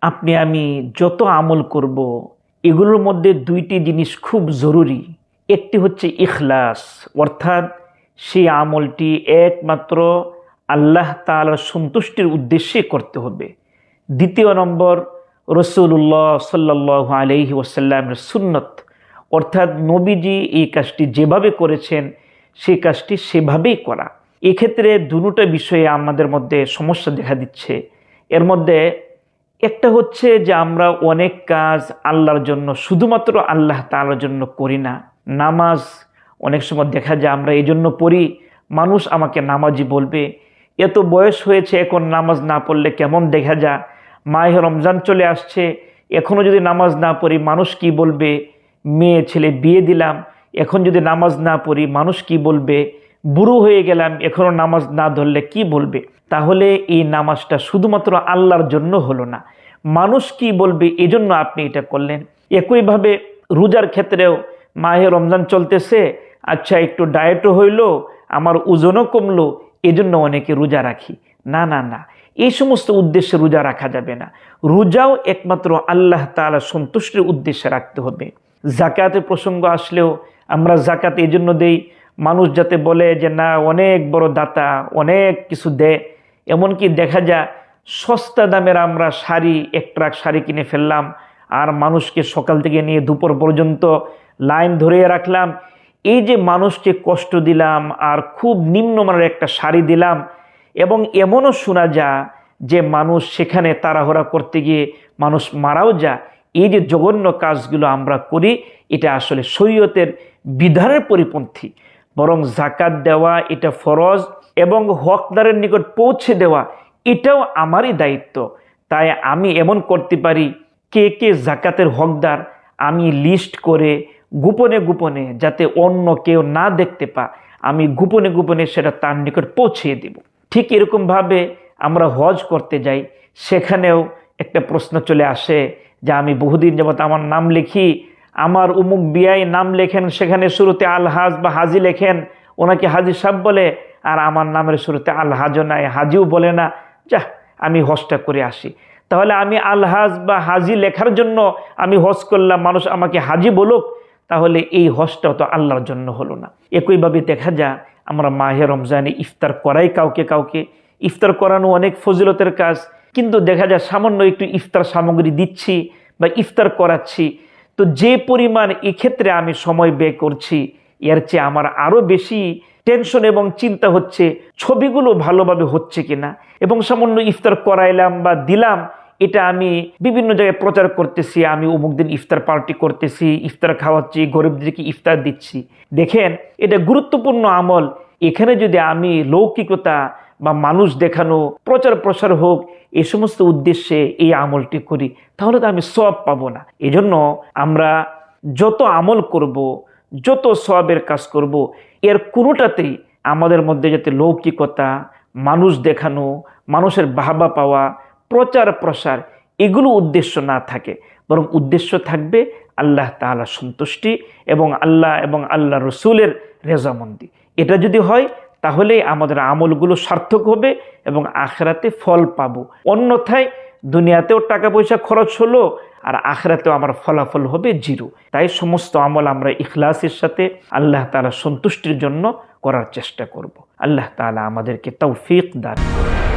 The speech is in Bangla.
আপনি আমি যত আমল করব এগুলোর মধ্যে দুইটি জিনিস খুব জরুরি। একটি হচ্ছে ইখলাস, অর্থাৎ সেই আমলটি একমাত্র আল্লাহ তাআলার সন্তুষ্টির উদ্দেশ্যে করতে হবে। দ্বিতীয় নম্বর, রাসূলুল্লাহ সাল্লাল্লাহু আলাইহি ওয়াসাল্লামের সুন্নত, অর্থাৎ নবীজি এই কাজটি যেভাবে করেছেন সেই কাজটি সেভাবেই করা। এক্ষেত্রে দুটো বিষয়ে আমাদের মধ্যে সমস্যা দেখা দিচ্ছে। এর মধ্যে একটা হচ্ছে যে আমরা অনেক কাজ আল্লাহর জন্য, শুধুমাত্র আল্লাহ তাআলার জন্য করি না। নামাজ অনেক সময় দেখা যায় আমরা এই জন্য পড়ি, মানুষ আমাকে নামাজি বলবে, এত বয়স হয়েছে এখন নামাজ না পড়লে কেমন দেখা যায়, মাহে রমজান চলে আসছে এখনও যদি নামাজ না পড়ি মানুষ কি বলবে, মেয়ে ছেলে বিয়ে দিলাম এখন যদি নামাজ না পড়ি মানুষ কি বলবে, বুড়ো হয়ে গেলাম এখনও নামাজ না ধরলে কি বলবে। তাহলে এই নামাজটা শুধুমাত্র আল্লাহর জন্য হলো না, মানুষ কি বলবে এজন্য আপনি এটা করলেন। একইভাবে রোজার ক্ষেত্রেও মাহে রমজান চলতেছে, আচ্ছা একটু ডায়েটও হইলো, আমার ওজনও কমলো, এজন্য অনেকে রোজা রাখি। না না না, এই সমস্ত উদ্দেশ্যে রোজা রাখা যাবে না। রোজাও একমাত্র আল্লাহ তাআলা সন্তুষ্টির উদ্দেশ্যে রাখতে হবে। জাকাতের প্রসঙ্গ আসলেও আমরা জাকাত এই জন্য দেই মানুষ যাতে বলে যে না অনেক বড় দাতা, অনেক কিছু দেয়। এমনকি দেখা যায় সস্তা দামের আমরা শাড়ি, এক ট্রাক শাড়ি কিনে ফেললাম, আর মানুষকে সকাল থেকে নিয়ে দুপুর পর্যন্ত লাইন ধরিয়ে রাখলাম। এই যে মানুষকে কষ্ট দিলাম আর খুব নিম্নমানের একটা শাড়ি দিলাম, এবং এমনও শোনা যায় যে মানুষ সেখানে তাড়াহুড়া করতে গিয়ে মানুষ মারাও যায়। এই যে জঘন্য কাজগুলো আমরা করি এটা আসলে শরীয়তের বিধানের পরিপন্থী। বরং জাকাত দেওয়া এটা ফরজ, এবং হকদারের নিকট পৌঁছে দেওয়া এটাও আমারই দায়িত্ব। তাই আমি এমন করতে পারি, কে কে জাকাতের হকদার আমি লিস্ট করে গোপনে গোপনে, যাতে অন্য কেউ না দেখতে পায়, আমি গোপনে গোপনে সেটা তার নিকট পৌঁছিয়ে দেব। ঠিক এরকমভাবে আমরা হজ করতে যাই, সেখানেও একটা প্রশ্ন চলে আসে যে আমি বহুদিন যাবত আমার নাম লিখি, আমার উমুক বিয়াই নাম লেখেন, সেখানে শুরুতে আল হাজ বা হাজি লেখেন, ওনাকে হাজি সাহেব বলে, আর আমার নামের শুরুতে আল হাজও নাই, হাজিও বলে না, যা আমি হজটা করে আসি। তাহলে আমি আল হাজ বা হাজি লেখার জন্য আমি হজ করলাম, মানুষ আমাকে হাজি বলুক, তাহলে এই হজটাও তো আল্লাহর জন্য হলো না। একইভাবে দেখা যায় আমরা মাহে রমজানে ইফতার করাই কাউকে কাউকে, ইফতার করানো অনেক ফজিলতের কাজ, কিন্তু দেখা যায় সামান্য একটু ইফতার সামগ্রী দিচ্ছি বা ইফতার করাচ্ছি, তো যে পরিমাণ এক্ষেত্রে আমি সময় ব্যয় করছি এর চেয়ে আমার আরও বেশি টেনশন এবং চিন্তা হচ্ছে ছবিগুলো ভালোভাবে হচ্ছে কিনা, এবং সামান্য ইফতার করাইলাম বা দিলাম, এটা আমি বিভিন্ন জায়গায় প্রচার করতেছি, আমি অমুক দিন ইফতার পার্টি করতেছি, ইফতার খাওয়াচ্ছি, গরিবদেরকে ইফতার দিচ্ছি। দেখেন এটা গুরুত্বপূর্ণ আমল, এখানে যদি আমি লৌকিকতা বা মানুষ দেখানো, প্রচার প্রসার হোক, এই সমস্ত উদ্দেশ্যে এই আমলটি করি, তাহলে তো আমি সওয়াব পাবো না। এজন্য আমরা যত আমল করব, যত সওয়াবের কাজ করব, এর কোনোটাতেই আমাদের মধ্যে যাতে লৌকিকতা, মানুষ দেখানো, মানুষের বাহবা পাওয়া, প্রচার প্রসার এগুলো উদ্দেশ্য না থাকে, বরং উদ্দেশ্য থাকবে আল্লাহ তাআলা সন্তুষ্টি এবং আল্লাহ রসুলের রেজামন্দি। এটা যদি হয় তাহলেই আমাদের আমলগুলো সার্থক হবে এবং আখিরাতে ফল পাবো। অন্যথায় দুনিয়াতেও টাকা পয়সা খরচ হলো আর আখিরাতেও আমার ফলাফল হবে জিরো। তাই সমস্ত আমল আমরা ইখলাসের সাথে আল্লাহ তাআলা সন্তুষ্টির জন্য করার চেষ্টা করব। আল্লাহ তাআলা আমাদেরকে তৌফিক দান করুন।